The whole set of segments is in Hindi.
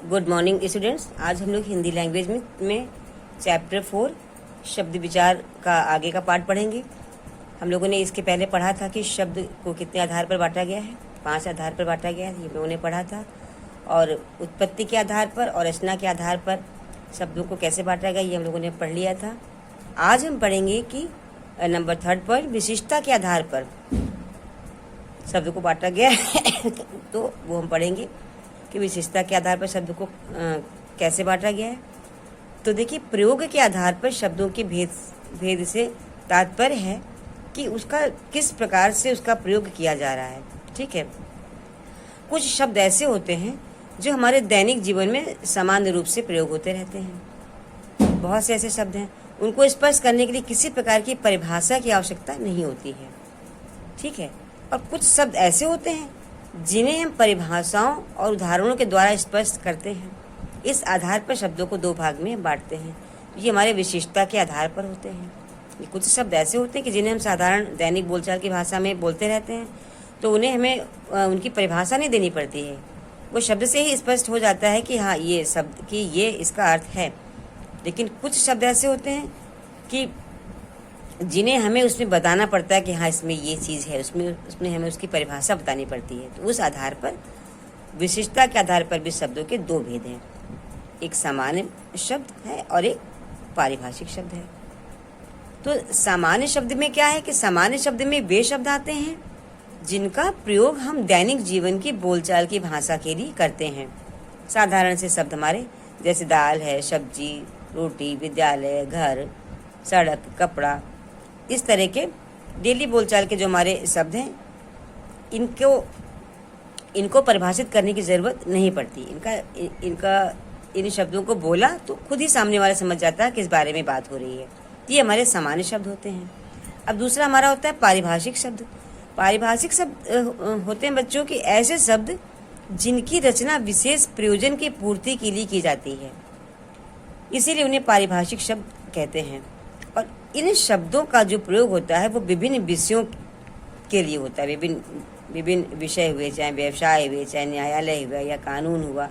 Good morning students. आज हम लोग हिंदी लैंग्वेज में चैप्टर 4 शब्द विचार का आगे का पार्ट पढ़ेंगे। हम लोगों ने इसके पहले पढ़ा था कि शब्द को कितने आधार पर बांटा गया है, 5 आधार पर बांटा गया है, ये लोगों ने पढ़ा था। और उत्पत्ति के आधार पर और रचना के आधार पर शब्दों को कैसे बांटा गया ये हम लोगों ने पढ़ लिया था। आज हम पढ़ेंगे कि नंबर 3 पर विशिष्टता के आधार पर शब्द को बांटा गया है तो वो हम पढ़ेंगे कि विशेषता के आधार पर शब्द को कैसे बांटा गया है। तो देखिए, प्रयोग के आधार पर शब्दों के भेद से तात्पर्य है कि उसका किस प्रकार से उसका प्रयोग किया जा रहा है। ठीक है, कुछ शब्द ऐसे होते हैं जो हमारे दैनिक जीवन में सामान्य रूप से प्रयोग होते रहते हैं। बहुत से ऐसे शब्द हैं, उनको स्पष्ट करने के लिए किसी प्रकार की परिभाषा की आवश्यकता नहीं होती है। ठीक है, और कुछ शब्द ऐसे होते हैं जिन्हें हम परिभाषाओं और उदाहरणों के द्वारा स्पष्ट करते हैं। इस आधार पर शब्दों को 2 भाग में बांटते हैं। ये हमारे विशिष्टता के आधार पर होते हैं। ये कुछ शब्द ऐसे होते हैं कि जिन्हें हम साधारण दैनिक बोलचाल की भाषा में बोलते रहते हैं, तो उन्हें हमें उनकी परिभाषा नहीं देनी पड़ती है। वो शब्द से ही स्पष्ट हो जाता है कि हाँ, ये शब्द कि ये इसका अर्थ है। लेकिन कुछ शब्द ऐसे होते हैं कि जिन्हें हमें उसमें बताना पड़ता है कि हाँ, इसमें ये चीज़ है, उसमें हमें उसकी परिभाषा बतानी पड़ती है। तो उस आधार पर विशिष्टता के आधार पर भी शब्दों के 2 भेद हैं, एक सामान्य शब्द है और एक पारिभाषिक शब्द है। तो सामान्य शब्द में क्या है कि सामान्य शब्द में वे शब्द आते हैं जिनका प्रयोग हम दैनिक जीवन की बोलचाल की भाषा के लिए करते हैं। साधारण से शब्द हमारे जैसे दाल है, सब्जी, रोटी, विद्यालय, घर, सड़क, कपड़ा, इस तरह के डेली बोलचाल के जो हमारे शब्द हैं, इनको परिभाषित करने की ज़रूरत नहीं पड़ती। इन शब्दों को बोला तो खुद ही सामने वाला समझ जाता है किस बारे में बात हो रही है। ये हमारे सामान्य शब्द होते हैं। अब दूसरा हमारा होता है पारिभाषिक शब्द। पारिभाषिक शब्द होते हैं बच्चों के ऐसे शब्द जिनकी रचना विशेष प्रयोजन की पूर्ति के लिए की जाती है, इसीलिए उन्हें पारिभाषिक शब्द कहते हैं। और इन शब्दों का जो प्रयोग होता है वो विभिन्न विषयों के लिए होता है। विभिन्न विषय हुए, चाहे व्यवसाय हुए, चाहे न्यायालय हुआ या कानून हुआ,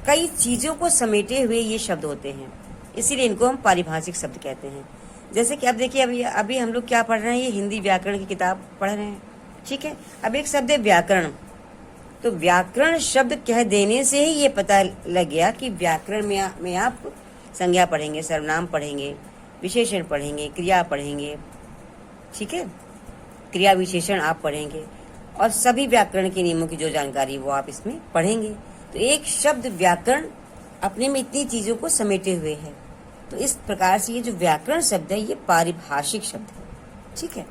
कई चीज़ों को समेटे हुए ये शब्द होते हैं, इसीलिए इनको हम पारिभाषिक शब्द कहते हैं। जैसे कि अब देखिए, अभी हम लोग क्या पढ़ रहे हैं, ये हिंदी व्याकरण की किताब पढ़ रहे हैं। ठीक है, अब एक शब्द है व्याकरण। तो व्याकरण शब्द कह देने से ही ये पता लग गया कि व्याकरण में आप संज्ञा पढ़ेंगे, सर्वनाम पढ़ेंगे, विशेषण पढ़ेंगे, क्रिया पढ़ेंगे। ठीक है, क्रिया विशेषण आप पढ़ेंगे और सभी व्याकरण के नियमों की जो जानकारी वो आप इसमें पढ़ेंगे। तो एक शब्द व्याकरण अपने में इतनी चीज़ों को समेटे हुए है। तो इस प्रकार से ये जो व्याकरण शब्द है ये पारिभाषिक शब्द है। ठीक है,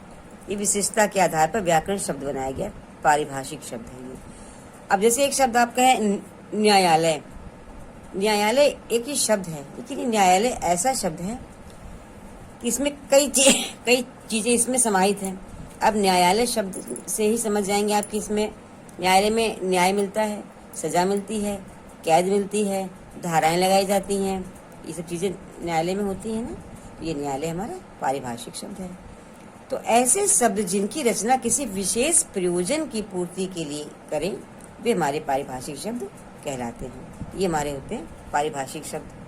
ये विशेषता के आधार पर व्याकरण शब्द बनाया गया, पारिभाषिक शब्द है ये। अब जैसे एक शब्द आपका है न्यायालय। न्यायालय एक ही शब्द है, लेकिन न्यायालय ऐसा शब्द है कि इसमें कई चीज़ें इसमें समाहित हैं। अब न्यायालय शब्द से ही समझ जाएंगे आप कि इसमें न्यायालय में न्याय मिलता है, सज़ा मिलती है, कैद मिलती है, धाराएं लगाई जाती हैं, ये सब चीज़ें न्यायालय में होती हैं ना। तो ये न्यायालय हमारा पारिभाषिक शब्द है। तो ऐसे शब्द जिनकी रचना किसी विशेष प्रयोजन की पूर्ति के लिए करें वे हमारे पारिभाषिक शब्द कहलाते हैं। ये हमारे होते हैं पारिभाषिक शब्द।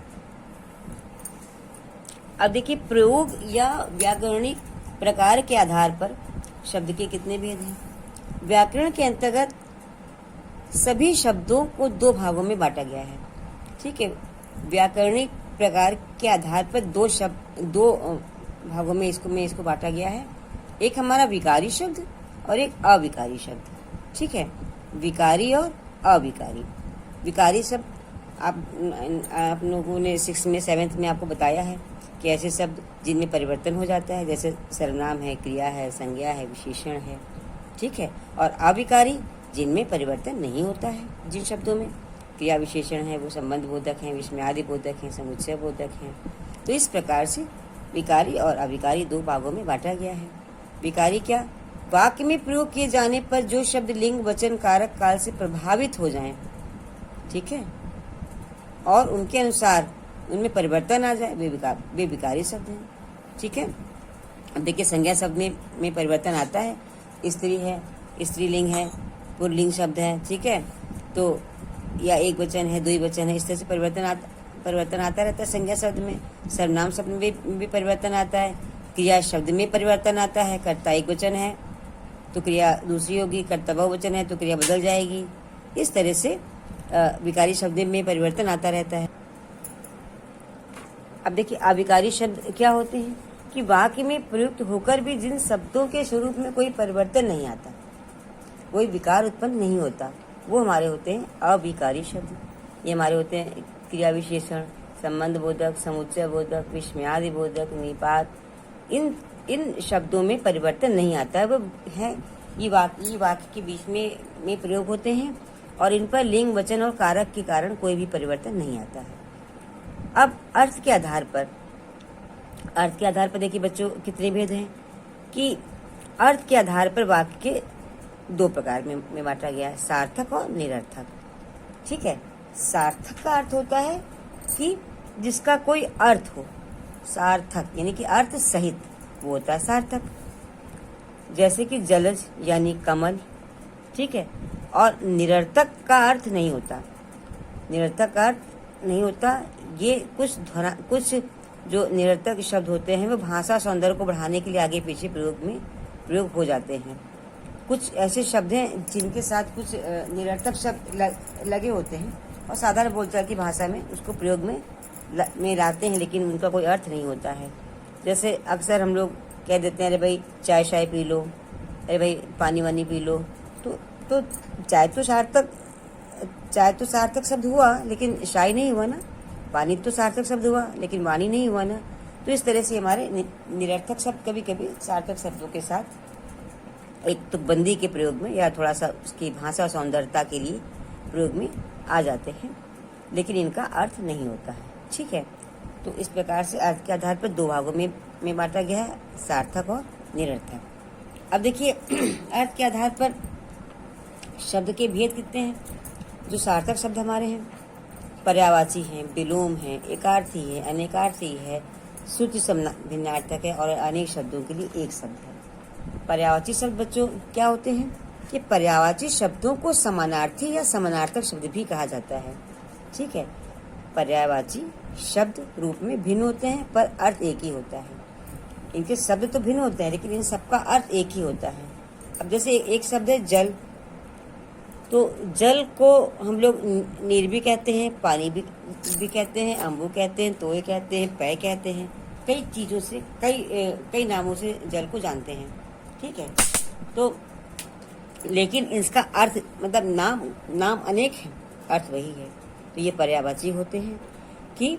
अब देखिए, प्रयोग या व्याकरणिक प्रकार के आधार पर शब्द के कितने भेद हैं। व्याकरण के अंतर्गत सभी शब्दों को 2 भागों में बांटा गया है। ठीक है, व्याकरणिक प्रकार के आधार पर 2 भागों में इसको बांटा गया है। एक हमारा विकारी शब्द और एक अविकारी शब्द। ठीक है, विकारी और अविकारी। विकारी शब्द आप लोगों ने 6th में 7th में आपको बताया है कि ऐसे शब्द जिनमें परिवर्तन हो जाता है, जैसे सर्वनाम है, क्रिया है, संज्ञा है, विशेषण है। ठीक है, और अविकारी जिनमें परिवर्तन नहीं होता है। जिन शब्दों में क्रिया विशेषण है वो संबंध बोधक हैं, विस्मयादि बोधक हैं, समुच्चय बोधक हैं। तो इस प्रकार से विकारी और अविकारी 2 भागों में बांटा गया है। विकारी क्या? वाक्य में प्रयोग किए जाने पर जो शब्द लिंग, वचन, कारक, काल से प्रभावित हो जाएं, ठीक है, और उनके अनुसार उनमें परिवर्तन आ जाए, वे विकारी शब्द हैं। ठीक है, अब देखिए, संज्ञा शब्द में परिवर्तन आता है। स्त्री है, स्त्रीलिंग है, पुल्लिंग शब्द है। ठीक है, तो या एक वचन है, द्वि वचन है, इस तरह से परिवर्तन आता रहता है। संज्ञा शब्द में, सर्वनाम शब्द में भी परिवर्तन आता है। क्रिया शब्द में परिवर्तन आता है। कर्ता एक वचन है तो क्रिया दूसरी होगी, कर्ता बहुवचन है तो क्रिया बदल जाएगी। इस तरह से विकारी शब्द में परिवर्तन आता रहता है। अब देखिए, अविकारी शब्द क्या होते हैं कि वाक्य में प्रयुक्त होकर भी जिन शब्दों के स्वरूप में कोई परिवर्तन नहीं आता, कोई विकार उत्पन्न नहीं होता, वो हमारे होते हैं अविकारी शब्द। ये हमारे होते हैं क्रिया विशेषण, संबंध बोधक, समुच्चय बोधक, विस्मयादि बोधक, निपात। इन शब्दों में परिवर्तन नहीं आता है। वो है ये वाक्य के बीच में प्रयोग होते हैं और इन पर लिंग, वचन और कारक के कारण कोई भी परिवर्तन नहीं आता है। अब अर्थ के आधार पर देखिए बच्चों कितने भेद हैं कि अर्थ के आधार पर वाक्य के दो प्रकार में बांटा गया है, सार्थक और निरर्थक। ठीक है, सार्थक का अर्थ होता है कि जिसका कोई अर्थ हो, सार्थक यानी कि अर्थ सहित, वो होता है सार्थक। जैसे कि जलज यानी कमल। ठीक है, और निरर्थक का अर्थ नहीं होता, निरर्थक का अर्थ नहीं होता। ये कुछ जो निरर्थक शब्द होते हैं वो भाषा सौंदर्य को बढ़ाने के लिए आगे पीछे प्रयोग हो जाते हैं। कुछ ऐसे शब्द हैं जिनके साथ कुछ निरर्थक शब्द लगे होते हैं और साधारण बोलचाल की भाषा में उसको प्रयोग में लाते हैं, लेकिन उनका कोई अर्थ नहीं होता है। जैसे अक्सर हम लोग कह देते हैं, अरे भाई चाय पी लो, अरे भाई पानी वानी पी लो। तो चाय तो सार्थक शब्द हुआ, लेकिन शाय नहीं हुआ ना। पानी तो सार्थक शब्द हुआ, लेकिन वाणी नहीं हुआ ना। तो इस तरह से हमारे निरर्थक शब्द कभी कभी सार्थक शब्दों के साथ एक तुकबंदी के प्रयोग में या थोड़ा सा उसकी भाषा सौंदर्यता के लिए प्रयोग में आ जाते हैं, लेकिन इनका अर्थ नहीं होता है। ठीक है, तो इस प्रकार से अर्थ के आधार पर दो भागों में बांटा गया है, सार्थक और निरर्थक। अब देखिए, अर्थ के आधार पर शब्द के भेद कितने हैं। जो सार्थक शब्द हमारे हैं, पर्यायवाची हैं, विलोम हैं, एकार्थी है, अनेकार्थी है, श्रुति भिन्नार्थक है और अनेक शब्दों के लिए एक शब्द है। पर्यायवाची शब्द बच्चों क्या होते हैं कि पर्यायवाची शब्दों को समानार्थी या समानार्थक शब्द भी कहा जाता है। ठीक है, पर्यायवाची शब्द रूप में भिन्न होते हैं पर अर्थ एक ही होता है। इनके शब्द तो भिन्न होते हैं लेकिन इन सबका अर्थ एक ही होता है। अब जैसे एक शब्द है जल, तो जल को हम लोग नीर भी कहते हैं, पानी भी कहते हैं, अम्बु कहते हैं, तोय कहते हैं, पेय कहते हैं। कई चीज़ों से कई नामों से जल को जानते हैं। ठीक है, तो लेकिन इसका अर्थ मतलब नाम अनेक है, अर्थ वही है। तो ये पर्यायवाची होते हैं कि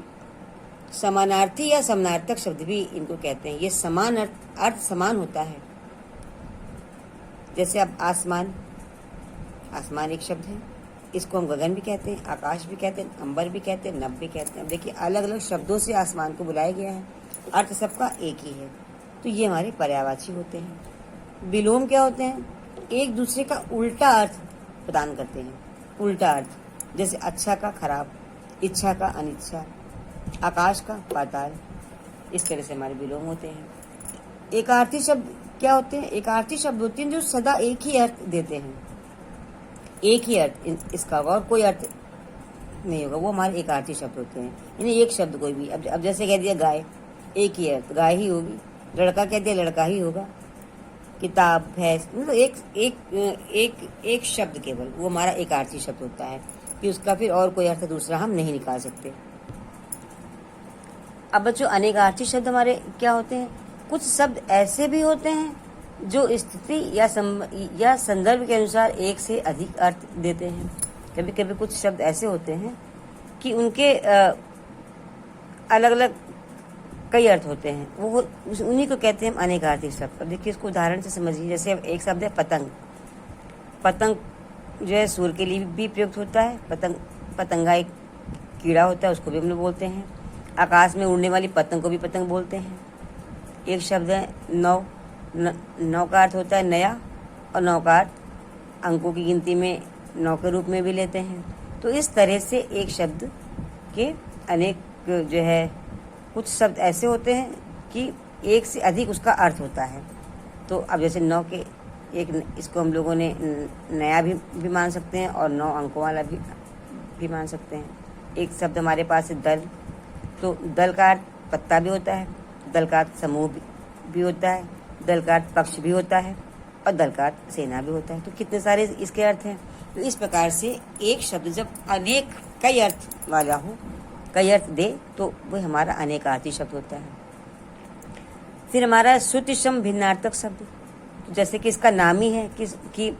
समानार्थी या समानार्थक शब्द भी इनको कहते हैं। ये समान अर्थ समान होता है। जैसे अब आसमान एक शब्द है, इसको हम गगन भी कहते हैं, आकाश भी कहते हैं, अंबर भी कहते हैं, नभ भी कहते हैं। देखिए, अलग अलग शब्दों से आसमान को बुलाया गया है, अर्थ सबका एक ही है। तो ये हमारे पर्यायवाची होते हैं। विलोम क्या होते हैं, एक दूसरे का उल्टा अर्थ प्रदान करते हैं। उल्टा अर्थ, जैसे अच्छा का खराब, इच्छा का अनिच्छा, आकाश का पाताल। इस तरह से हमारे विलोम होते हैं। एकार्थी शब्द क्या होते हैं, एकार्थी शब्द होते हैं जो सदा एक ही अर्थ देते हैं, एक ही अर्थ इसका होगा और कोई अर्थ नहीं होगा, वो हमारे एकार्थी शब्द होते हैं। यानी एक शब्द कोई भी, अब जैसे कह दिया गाय, एक ही अर्थ गाय ही होगी। लड़का कह दिया लड़का ही होगा। किताब, भैंस, मतलब एक शब्द केवल, वो हमारा एकार्थी शब्द होता है कि उसका फिर और कोई अर्थ दूसरा हम नहीं निकाल सकते। अब बच्चों, अनेकार्थी शब्द हमारे क्या होते हैं, कुछ शब्द ऐसे भी होते हैं जो स्थिति या संदर्भ के अनुसार एक से अधिक अर्थ देते हैं। कभी कभी कुछ शब्द ऐसे होते हैं कि उनके अलग अलग कई अर्थ होते हैं, वो उन्हीं को कहते हैं हम अनेकार्थी शब्द। अब देखिए, इसको उदाहरण से समझिए। जैसे एक शब्द है पतंग। पतंग जो है सूर्य के लिए भी प्रयुक्त होता है। पतंगा एक कीड़ा होता है, उसको भी हम लोग बोलते हैं। आकाश में उड़ने वाली पतंग को भी पतंग बोलते हैं। एक शब्द है नौ। नौ का अर्थ होता है नया, और नौ का अर्थ अंकों की गिनती में 9 के रूप में भी लेते हैं। तो इस तरह से एक शब्द के अनेक जो है, कुछ शब्द ऐसे होते हैं कि एक से अधिक उसका अर्थ होता है। तो अब जैसे 9 के इसको हम लोगों ने नया भी मान सकते हैं और 9 अंकों वाला भी भी मान सकते हैं। एक शब्द हमारे पास है दल, तो दल का अर्थ पत्ता भी होता है, दल का अर्थ समूह भी होता है, दल का अर्थ पक्ष भी होता है और दल का अर्थ सेना भी होता है। तो कितने सारे इसके अर्थ हैं। तो इस प्रकार से एक शब्द जब अनेक कई अर्थ वाला हो, कई अर्थ दे, तो वह हमारा अनेकार्थी शब्द होता है। फिर हमारा श्रुति सम भिन्नार्थक शब्द, जैसे कि इसका नाम ही है कि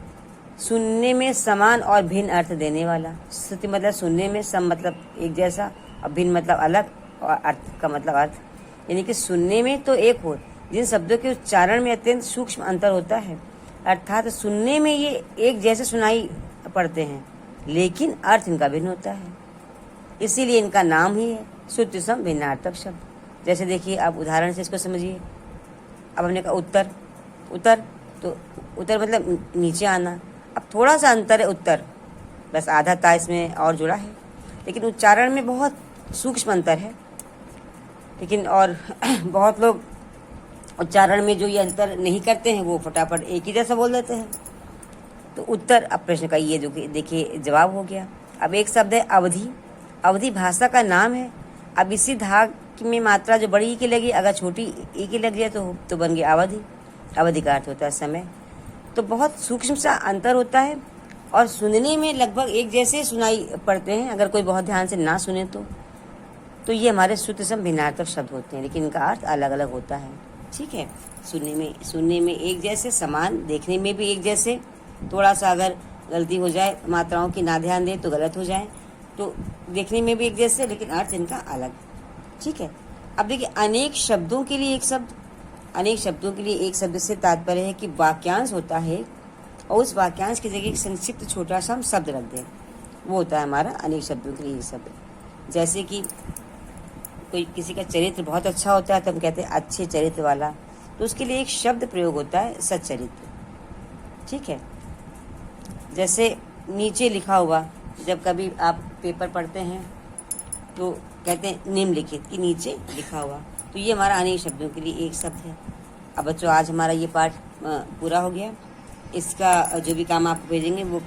सुनने में समान और भिन्न अर्थ देने वाला। श्रुति मतलब सुनने में, सम मतलब एक जैसा, और भिन्न मतलब अलग, और अर्थ का मतलब अर्थ, यानी कि सुनने में तो एक हो, जिन शब्दों के उच्चारण में अत्यंत सूक्ष्म अंतर होता है, अर्थात सुनने में ये एक जैसे सुनाई पड़ते हैं लेकिन अर्थ इनका भिन्न होता है, इसीलिए इनका नाम ही है श्रुति सम भिन्नार्थक शब्द। जैसे देखिए, आप उदाहरण से इसको समझिए। अब हमने कहा उत्तर, उत्तर, तो उत्तर मतलब नीचे आना। अब थोड़ा सा अंतर है उत्तर, बस आधा ता इसमें और जुड़ा है, लेकिन उच्चारण में बहुत सूक्ष्म अंतर है। लेकिन और बहुत लोग उच्चारण में जो ये अंतर नहीं करते हैं वो फटाफट एक ही जैसा बोल देते हैं। तो उत्तर, अब प्रश्न का ये जो देखिए जवाब हो गया। अब एक शब्द है अवधि। अवधि भाषा का नाम है। अब इसी धाग में मात्रा जो बड़ी ई की लगी, अगर छोटी ई की लग जाए तो बन गया अवधि। अवधि का अर्थ होता है समय। तो बहुत सूक्ष्म सा अंतर होता है और सुनने में लगभग एक जैसे सुनाई पड़ते हैं, अगर कोई बहुत ध्यान से ना सुने तो ये हमारे श्रुति सम भिन्नार्थक शब्द होते हैं, लेकिन इनका अर्थ अलग अलग होता है। ठीक है, सुनने में एक जैसे, समान, देखने में भी एक जैसे, थोड़ा सा अगर गलती हो जाए, मात्राओं की ना ध्यान दें तो गलत हो जाए, तो देखने में भी एक जैसे लेकिन अर्थ इनका अलग। ठीक है, अब देखिए, अनेक शब्दों के लिए एक शब्द, अनेक शब्दों के लिए एक शब्द से तात्पर्य है कि वाक्यांश होता है और उस वाक्यांश की जगह एक संक्षिप्त छोटा सा हम शब्द रख दें, वो होता है हमारा अनेक शब्दों के लिए एक शब्द। जैसे कि कोई किसी का चरित्र बहुत अच्छा होता है तो हम कहते हैं अच्छे चरित्र वाला, तो उसके लिए एक शब्द प्रयोग होता है सच्चरित्र। ठीक है, जैसे नीचे लिखा हुआ, जब कभी आप पेपर पढ़ते हैं तो कहते हैं निम्नलिखित, कि नीचे लिखा हुआ, तो ये हमारा अनेक शब्दों के लिए एक शब्द है। अब बच्चों, आज हमारा ये पाठ पूरा हो गया। इसका जो भी काम आपको भेजेंगे वो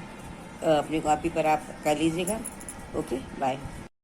अपनी कॉपी पर आप कर लीजिएगा। Okay, bye.